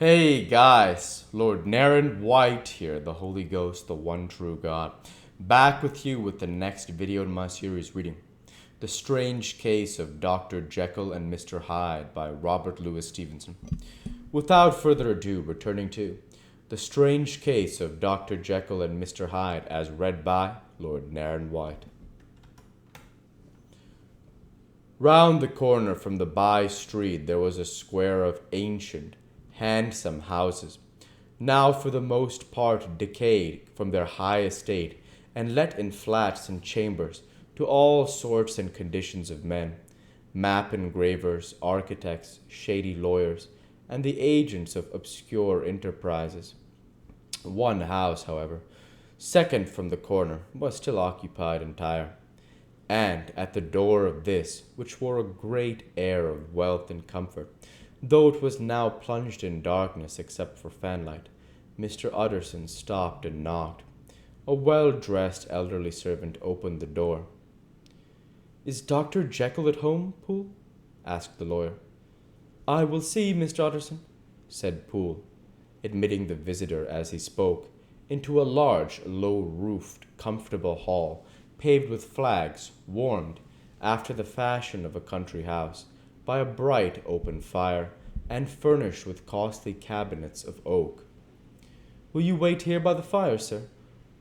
Hey guys, Lord Naren White here, the Holy Ghost, the one true God, back with you with the next video in my series reading, The Strange Case of Dr. Jekyll and Mr. Hyde by Robert Louis Stevenson. Without further ado, returning to The Strange Case of Dr. Jekyll and Mr. Hyde as read by Lord Naren White. Round the corner from the by street there was a square of ancient, handsome houses, now for the most part decayed from their high estate, and let in flats and chambers to all sorts and conditions of men, map engravers, architects, shady lawyers, and the agents of obscure enterprises. One house, however, second from the corner, was still occupied entire, and at the door of this, which wore a great air of wealth and comfort, though it was now plunged in darkness except for fanlight, Mr. Utterson stopped and knocked. A well-dressed elderly servant opened the door. "Is Dr. Jekyll at home, Poole?" asked the lawyer. "I will see, Mr. Utterson," said Poole, admitting the visitor as he spoke, into a large, low-roofed, comfortable hall, paved with flags, warmed, after the fashion of a country house, by a bright open fire, and furnished with costly cabinets of oak. "Will you wait here by the fire, sir,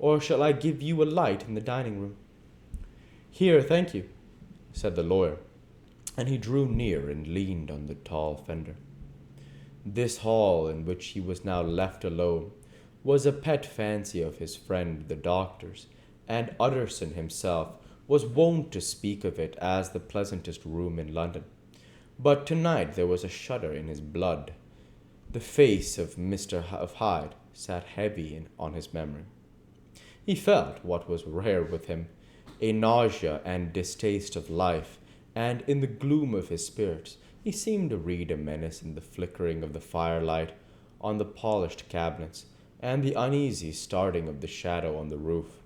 or shall I give you a light in the dining room?" "Here, thank you," said the lawyer, and he drew near and leaned on the tall fender. This hall, in which he was now left alone, was a pet fancy of his friend the doctor's, and Utterson himself was wont to speak of it as the pleasantest room in London. But tonight there was a shudder in his blood. The face of Mr. Hyde sat heavy on his memory. He felt, what was rare with him, a nausea and distaste of life, and in the gloom of his spirits he seemed to read a menace in the flickering of the firelight on the polished cabinets, and the uneasy starting of the shadow on the roof.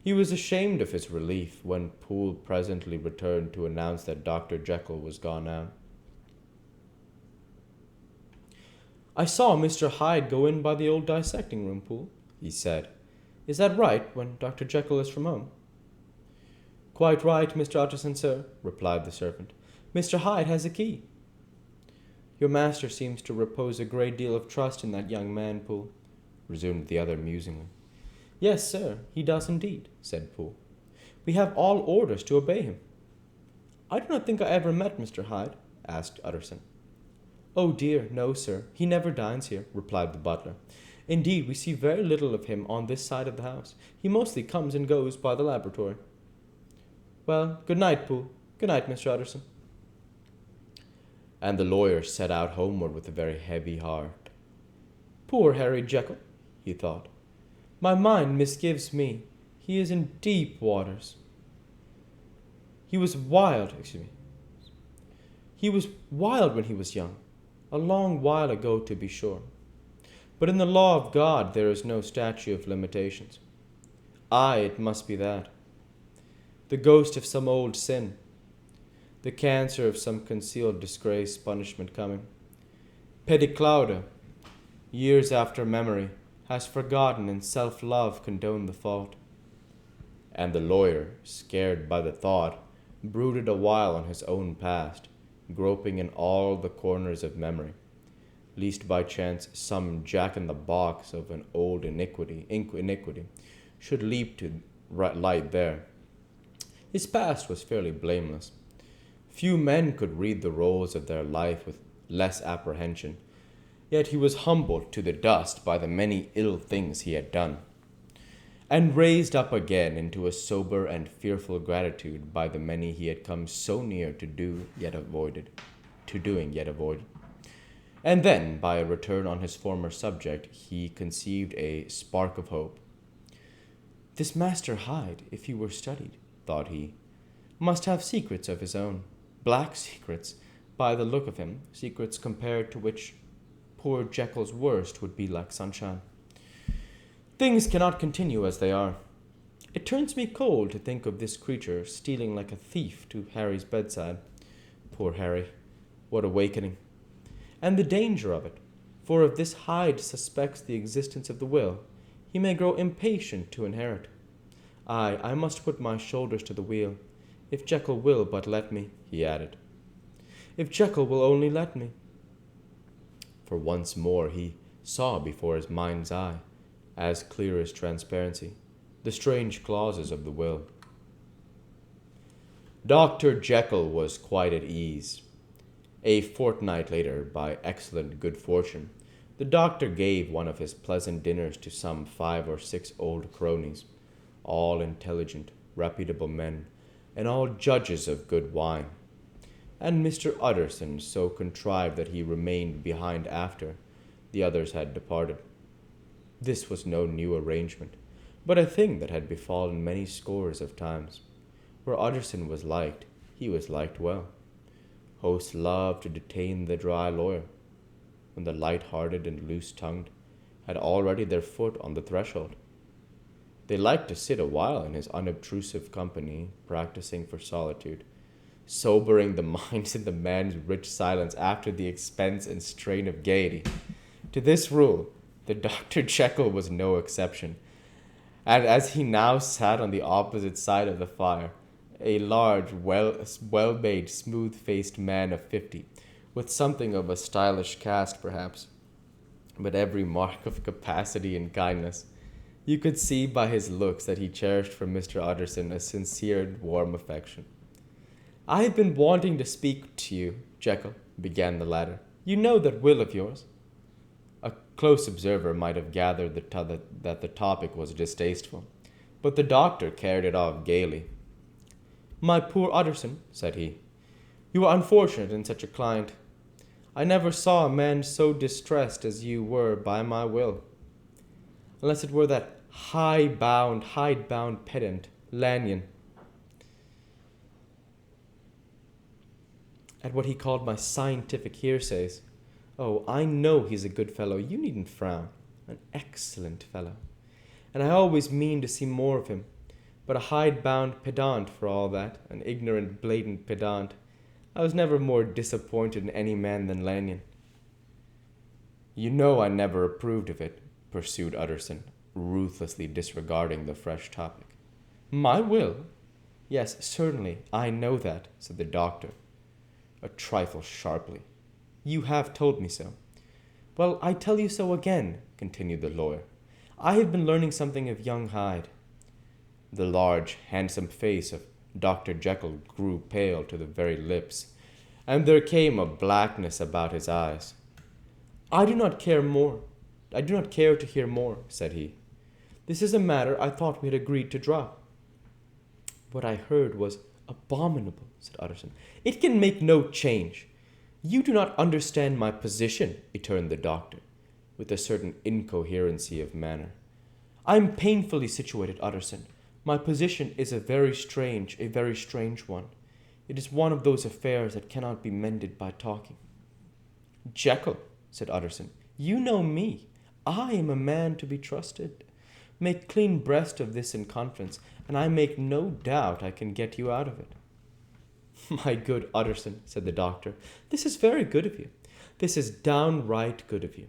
He was ashamed of his relief when Poole presently returned to announce that Dr. Jekyll was gone out. "I saw Mr. Hyde go in by the old dissecting room, Poole," he said. "Is that right, when Dr. Jekyll is from home?" "Quite right, Mr. Utterson, sir," replied the servant. "Mr. Hyde has a key." "Your master seems to repose a great deal of trust in that young man, Poole," resumed the other musingly. "Yes, sir, he does indeed," said Poole. "We have all orders to obey him." "I do not think I ever met Mr. Hyde?" asked Utterson. "Oh dear, no, sir. He never dines here," replied the butler. "Indeed, we see very little of him on this side of the house. He mostly comes and goes by the laboratory." "Well, good night, Poole. Good night, Mr. Utterson." And the lawyer set out homeward with a very heavy heart. "Poor Harry Jekyll," he thought. "My mind misgives me. He is in deep waters. He was wild when he was young, a long while ago to be sure. But in the law of God there is no statute of limitations. Aye, it must be that. The ghost of some old sin, the cancer of some concealed disgrace, punishment coming. Pediclauda, years after memory, has forgotten and self-love condoned the fault." And the lawyer, scared by the thought, brooded a while on his own past, groping in all the corners of memory, lest by chance some jack-in-the-box of an old iniquity should leap to light there. His past was fairly blameless. Few men could read the rolls of their life with less apprehension, yet he was humbled to the dust by the many ill things he had done, and raised up again into a sober and fearful gratitude by the many he had come so near to doing yet avoided. And then, by a return on his former subject, he conceived a spark of hope. "This Master Hyde, if he were studied," thought he, "must have secrets of his own, black secrets, by the look of him, secrets compared to which poor Jekyll's worst would be like sunshine. Things cannot continue as they are. It turns me cold to think of this creature stealing like a thief to Harry's bedside. Poor Harry, what awakening! And the danger of it. For if this Hyde suspects the existence of the will, he may grow impatient to inherit. I must put my shoulders to the wheel, if Jekyll will but let me, he added. If Jekyll will only let me. For once more he saw before his mind's eye, as clear as transparency, the strange clauses of the will. Dr. Jekyll was quite at ease. A fortnight later, by excellent good fortune, the doctor gave one of his pleasant dinners to some 5 or 6 old cronies, all intelligent, reputable men, and all judges of good wine. And Mr. Utterson so contrived that he remained behind after the others had departed. This was no new arrangement, but a thing that had befallen many scores of times. Where Utterson was liked, he was liked well. Hosts loved to detain the dry lawyer, when the light-hearted and loose-tongued had already their foot on the threshold. They liked to sit a while in his unobtrusive company, practicing for solitude, sobering the minds in the man's rich silence after the expense and strain of gaiety. To this rule, the Dr. Jekyll was no exception, and as he now sat on the opposite side of the fire, a large, well-made, smooth-faced man of 50, with something of a stylish cast, perhaps, but every mark of capacity and kindness, you could see by his looks that he cherished for Mr. Utterson a sincere and warm affection. I have been wanting to speak to you, Jekyll, began the latter. You know that will of yours. A close observer might have gathered that the topic was distasteful, but the doctor carried it off gaily. My poor Utterson, said he, you are unfortunate in such a client. I never saw a man so distressed as you were by my will, unless it were that hide-bound pedant, Lanyon, at what he called my scientific hearsays. Oh, I know he's a good fellow, you needn't frown, an excellent fellow, and I always mean to see more of him. But a hide-bound pedant for all that, an ignorant, blatant pedant. I was never more disappointed in any man than Lanyon. You know I never approved of it, pursued Utterson, ruthlessly disregarding the fresh topic. My will? Yes, certainly, I know that, said the doctor, a trifle sharply. You have told me so. Well, I tell you so again, continued the lawyer. I have been learning something of young Hyde. The large, handsome face of Dr. Jekyll grew pale to the very lips, and there came a blackness about his eyes. I do not care to hear more, said he. This is a matter I thought we had agreed to drop. What I heard was abominable, said Utterson. It can make no change. You do not understand my position, returned the doctor, with a certain incoherency of manner. I am painfully situated, Utterson. My position is a very strange one. It is one of those affairs that cannot be mended by talking. Jekyll, said Utterson, you know me. I am a man to be trusted. Make clean breast of this in conference, and I make no doubt I can get you out of it. My good Utterson, said the doctor, this is very good of you. This is downright good of you,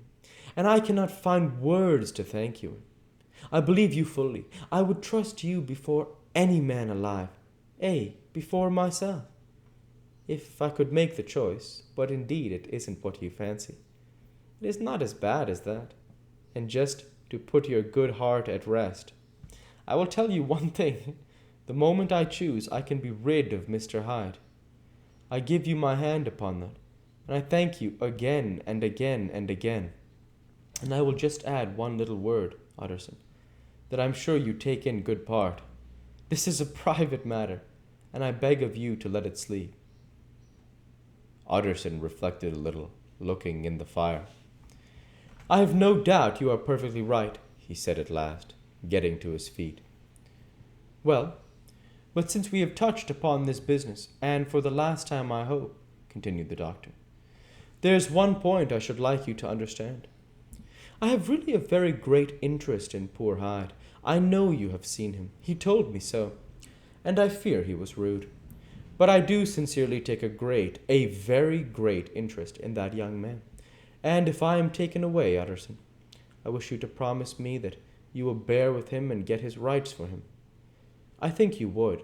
and I cannot find words to thank you. I believe you fully. I would trust you before any man alive, before myself, if I could make the choice, but indeed it isn't what you fancy. It is not as bad as that. And just to put your good heart at rest, I will tell you one thing. The moment I choose, I can be rid of Mr. Hyde. I give you my hand upon that, and I thank you again and again and again. And I will just add one little word, Utterson, that I'm sure you take in good part. This is a private matter, and I beg of you to let it sleep. Utterson reflected a little, looking in the fire. I have no doubt you are perfectly right, he said at last, getting to his feet. Well, but since we have touched upon this business, and for the last time I hope, continued the doctor, there's one point I should like you to understand. I have really a very great interest in poor Hyde. I know you have seen him. He told me so, and I fear he was rude. But I do sincerely take a very great interest in that young man, And if I am taken away, Utterson, I wish you to promise me that you will bear with him and get his rights for him. I think you would,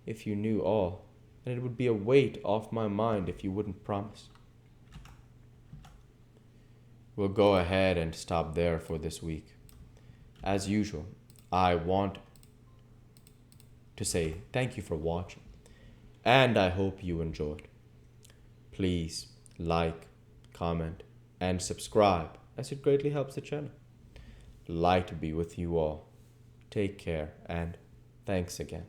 if you knew all, and it would be a weight off my mind if you wouldn't promise. We'll go ahead and stop there for this week. As usual, I want to say thank you for watching, and I hope you enjoyed. Please like, comment, and subscribe, as it greatly helps the channel. Light be with you all. Take care, and thanks again.